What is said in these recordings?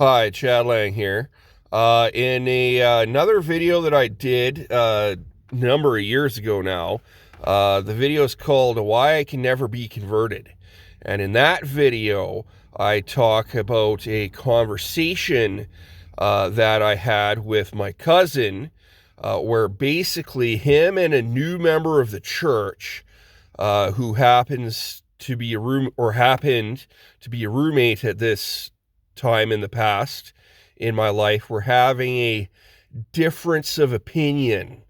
Hi, Chad Lang here. In another video that I did a number of years ago now, the video is called Why I Can Never Be Converted. And in that video, I talk about a conversation that I had with my cousin, where basically him and a new member of the church, who happens to be happened to be a roommate at this time in the past in my life, were having a difference of opinion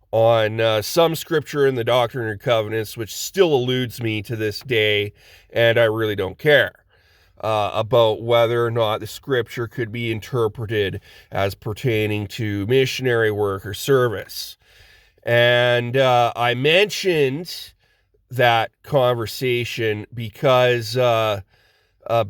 on some scripture in the Doctrine and Covenants, which still eludes me to this day, and I really don't care about whether or not the scripture could be interpreted as pertaining to missionary work or service. And I mentioned that conversation because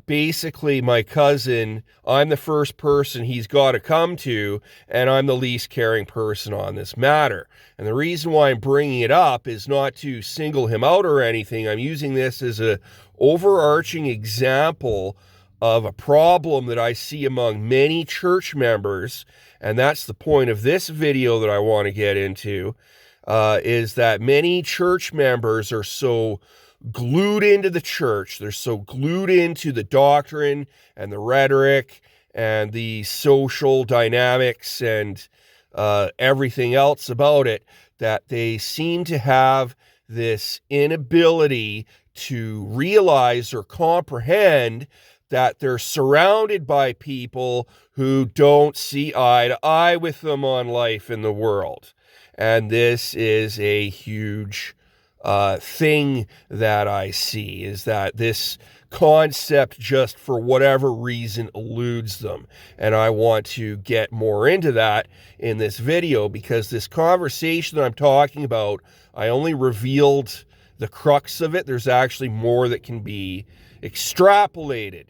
basically my cousin, I'm the first person he's got to come to, and I'm the least caring person on this matter. And the reason why I'm bringing it up is not to single him out or anything. I'm using this as an overarching example of a problem that I see among many church members, and that's the point of this video that I want to get into, is that many church members are so glued into the church, they're so glued into the doctrine and the rhetoric and the social dynamics and everything else about it, that they seem to have this inability to realize or comprehend that they're surrounded by people who don't see eye to eye with them on life in the world. And this is a huge thing that I see, is that this concept just for whatever reason eludes them. And I want to get more into that in this video, because this conversation that I'm talking about, I only revealed the crux of it. There's actually more that can be extrapolated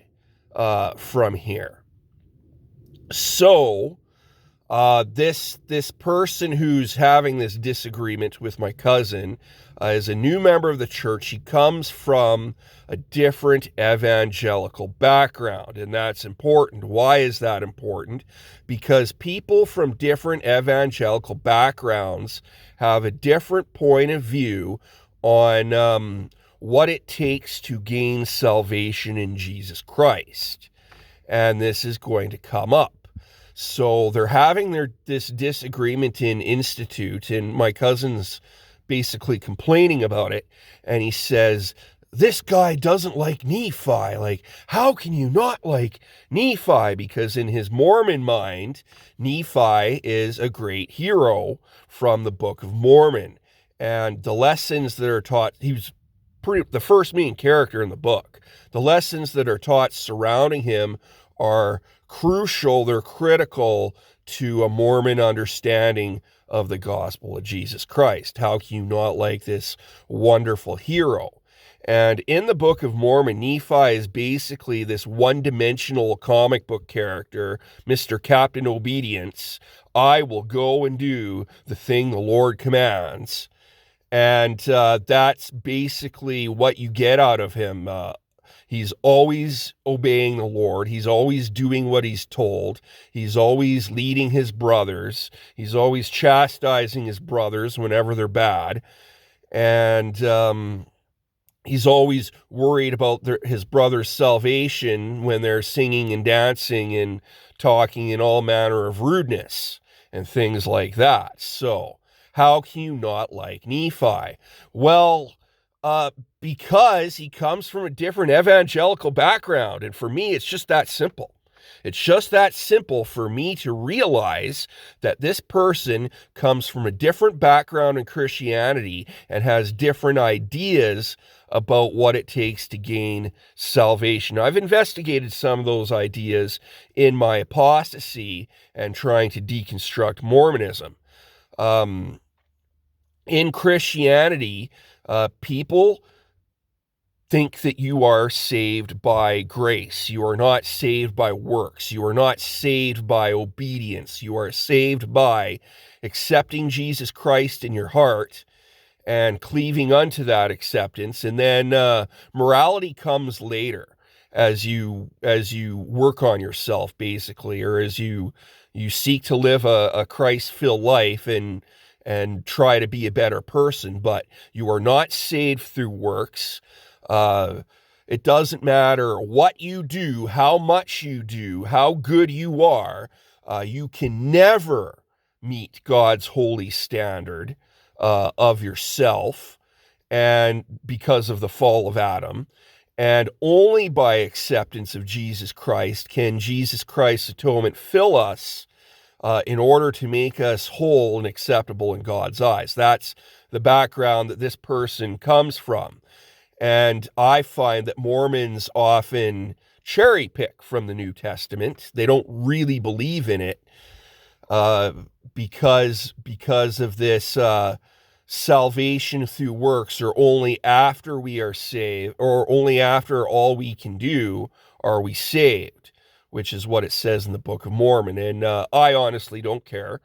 from here. So this person who's having this disagreement with my cousin is a new member of the church. He comes from a different evangelical background, and that's important. Why is that important? Because people from different evangelical backgrounds have a different point of view on what it takes to gain salvation in Jesus Christ. And this is going to come up. So they're having this disagreement in institute, and my cousin's basically complaining about it. And he says, this guy doesn't like Nephi. Like, how can you not like Nephi? Because in his Mormon mind, Nephi is a great hero from the Book of Mormon. And the lessons that are taught, he was the first main character in the book. The lessons that are taught surrounding him are crucial, they're critical to a Mormon understanding of the gospel of Jesus Christ. How can you not like this wonderful hero? And in the Book of Mormon, Nephi is basically this one-dimensional comic book character, Mr. Captain Obedience. I will go and do the thing the Lord commands. And that's basically what you get out of him. He's always obeying the Lord. He's always doing what he's told. He's always leading his brothers. He's always chastising his brothers whenever they're bad. And he's always worried about his brother's salvation when they're singing and dancing and talking in all manner of rudeness and things like that. So how can you not like Nephi? Well, because he comes from a different evangelical background. And for me, it's just that simple. It's just that simple for me to realize that this person comes from a different background in Christianity and has different ideas about what it takes to gain salvation. I've investigated some of those ideas in my apostasy and trying to deconstruct Mormonism. In Christianity, people think that you are saved by grace. You are not saved by works. You are not saved by obedience. You are saved by accepting Jesus Christ in your heart and cleaving unto that acceptance. And then morality comes later. as you work on yourself, basically, or as you seek to live a Christ-filled life and try to be a better person. But you are not saved through works. It doesn't matter what you do, how much you do, how good you are. You can never meet God's holy standard of yourself, and because of the fall of Adam. And only by acceptance of Jesus Christ can Jesus Christ's atonement fill us in order to make us whole and acceptable in God's eyes. That's the background that this person comes from. And I find that Mormons often cherry pick from the New Testament. They don't really believe in it because of this salvation through works, or only after we are saved, or only after all we can do are we saved, which is what it says in the Book of Mormon. And I honestly don't care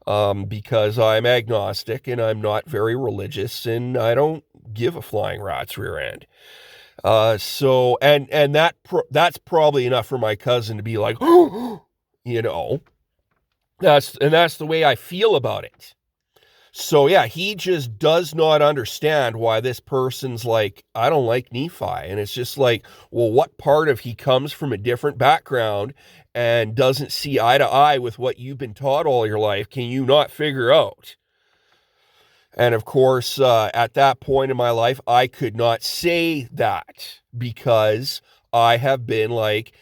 because I'm agnostic and I'm not very religious, and I don't give a flying rat's rear end. So that's probably enough for my cousin to be like, you know, that's the way I feel about it. So yeah, he just does not understand why this person's like, I don't like Nephi. And it's just like, well, what part of he comes from a different background and doesn't see eye to eye with what you've been taught all your life can you not figure out? And of course, at that point in my life, I could not say that because I have been like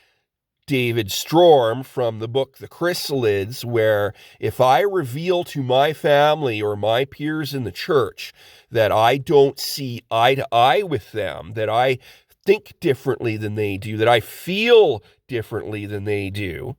David Storm from the book The Chrysalids, where if I reveal to my family or my peers in the church that I don't see eye to eye with them, that I think differently than they do, that I feel differently than they do,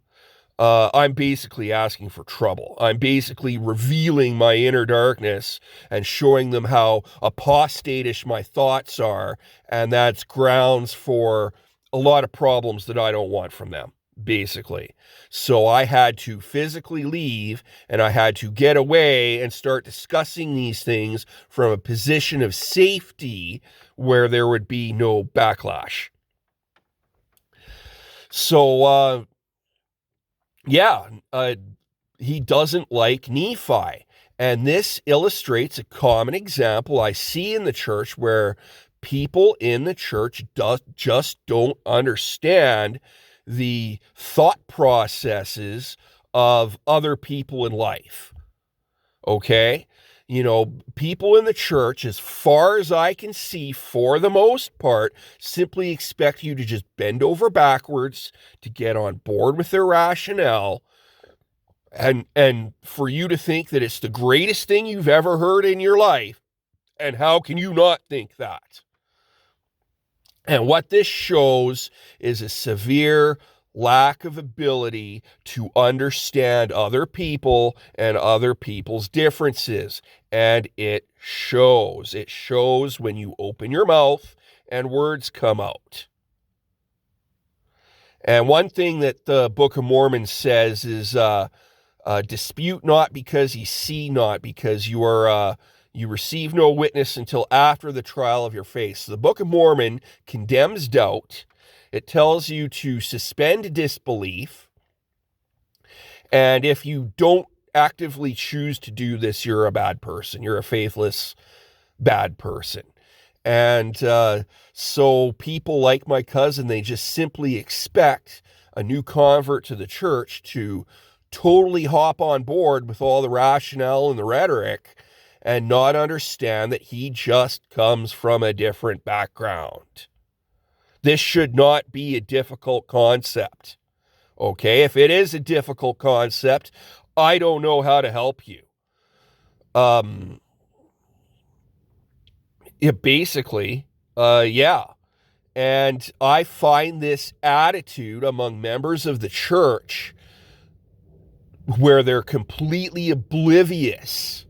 I'm basically asking for trouble. I'm basically revealing my inner darkness and showing them how apostatish my thoughts are, and that's grounds for a lot of problems that I don't want from them, basically. So I had to physically leave, and I had to get away and start discussing these things from a position of safety where there would be no backlash. So, he doesn't like Nephi. And this illustrates a common example I see in the church where people in the church just don't understand the thought processes of other people in life. Okay? You know, people in the church, as far as I can see, for the most part, simply expect you to just bend over backwards to get on board with their rationale, and for you to think that it's the greatest thing you've ever heard in your life. And how can you not think that? And what this shows is a severe lack of ability to understand other people and other people's differences. And it shows. It shows when you open your mouth and words come out. And one thing that the Book of Mormon says is, dispute not because ye see not, because you receive no witness until after the trial of your faith. So the Book of Mormon condemns doubt. It tells you to suspend disbelief. And if you don't actively choose to do this, you're a bad person. You're a faithless, bad person. And so people like my cousin, they just simply expect a new convert to the church to totally hop on board with all the rationale and the rhetoric and not understand that he just comes from a different background. This should not be a difficult concept. Okay, if it is a difficult concept, I don't know how to help you. And I find this attitude among members of the church where they're completely oblivious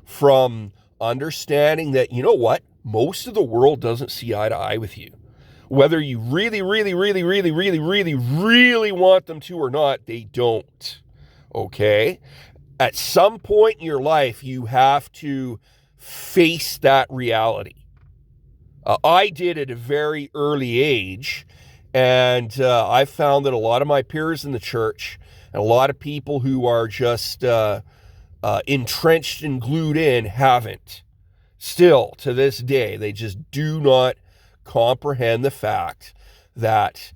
from understanding that, you know what, most of the world doesn't see eye to eye with you. Whether you really, really, really, really, really, really, really want them to or not, they don't. Okay? At some point in your life, you have to face that reality. I did at a very early age, And I've found that a lot of my peers in the church, and a lot of people who are just entrenched and glued in, haven't. Still, to this day, they just do not comprehend the fact that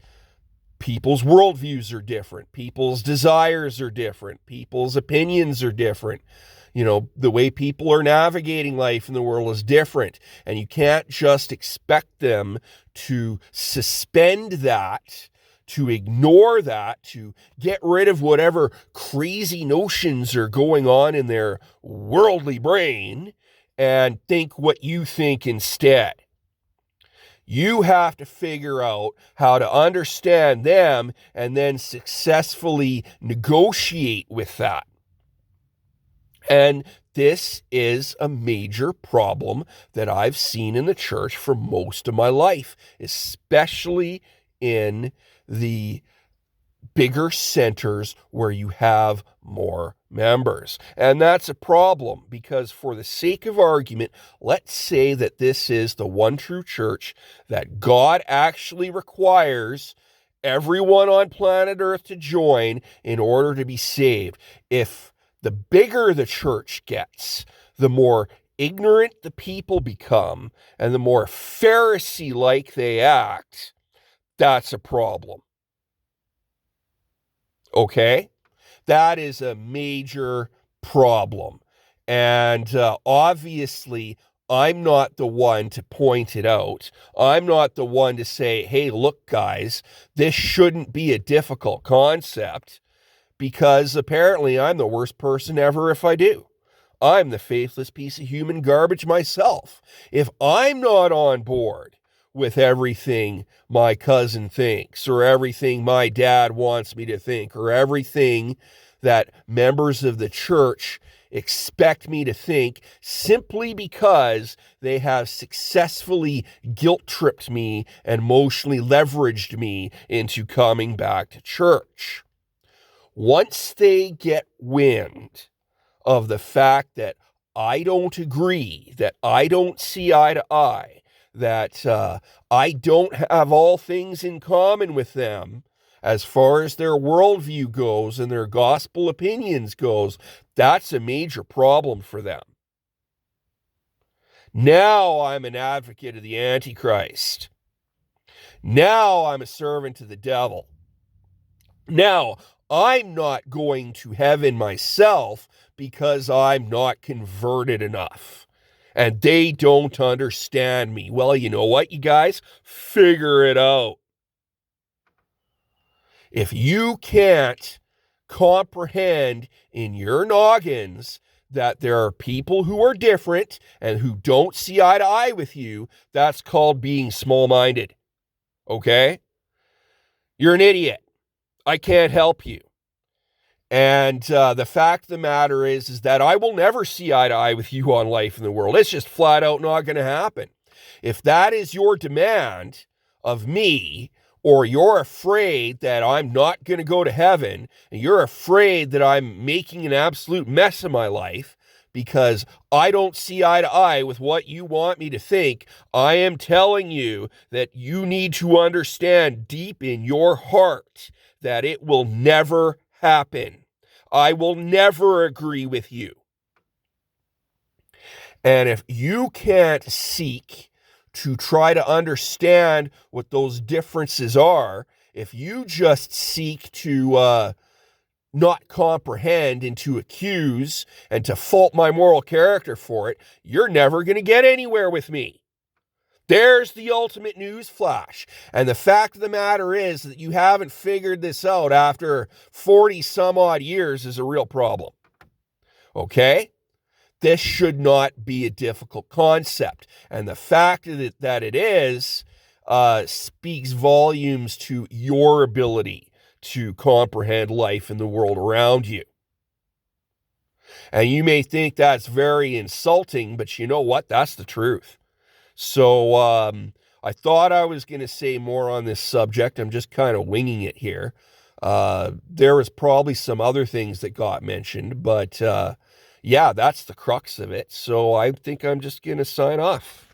people's worldviews are different, people's desires are different, people's opinions are different. You know, the way people are navigating life in the world is different, and you can't just expect them to suspend that, to ignore that, to get rid of whatever crazy notions are going on in their worldly brain and think what you think instead. You have to figure out how to understand them and then successfully negotiate with that. And this is a major problem that I've seen in the church for most of my life, especially in the bigger centers where you have more members. And that's a problem because, for the sake of argument, let's say that this is the one true church that God actually requires everyone on planet Earth to join in order to be saved. If the bigger the church gets, the more ignorant the people become, and the more Pharisee-like they act, that's a problem. Okay? That is a major problem. And obviously, I'm not the one to point it out. I'm not the one to say, hey, look, guys, this shouldn't be a difficult concept, because apparently I'm the worst person ever if I do. I'm the faithless piece of human garbage myself. If I'm not on board with everything my cousin thinks, or everything my dad wants me to think, or everything that members of the church expect me to think, simply because they have successfully guilt-tripped me and emotionally leveraged me into coming back to church. Once they get wind of the fact that I don't agree, that I don't see eye to eye, that I don't have all things in common with them as far as their worldview goes and their gospel opinions goes, that's a major problem for them. Now I'm an advocate of the Antichrist. Now I'm a servant to the devil. Now, I'm not going to heaven myself because I'm not converted enough. And they don't understand me. Well, you know what, you guys? Figure it out. If you can't comprehend in your noggins that there are people who are different and who don't see eye to eye with you, that's called being small-minded. Okay? You're an idiot. I can't help you. And the fact of the matter is that I will never see eye to eye with you on life in the world. It's just flat out not going to happen. If that is your demand of me, or you're afraid that I'm not going to go to heaven, and you're afraid that I'm making an absolute mess of my life because I don't see eye to eye with what you want me to think, I am telling you that you need to understand deep in your heart that it will never happen. I will never agree with you. And if you can't seek to try to understand what those differences are, if you just seek to not comprehend and to accuse and to fault my moral character for it, you're never going to get anywhere with me. There's the ultimate news flash. And the fact of the matter is that you haven't figured this out after 40 some odd years is a real problem. Okay? This should not be a difficult concept. And the fact that it is speaks volumes to your ability to comprehend life in the world around you. And you may think that's very insulting, but you know what? That's the truth. So I thought I was going to say more on this subject. I'm just kind of winging it here. There was probably some other things that got mentioned, but yeah, that's the crux of it. So I think I'm just going to sign off.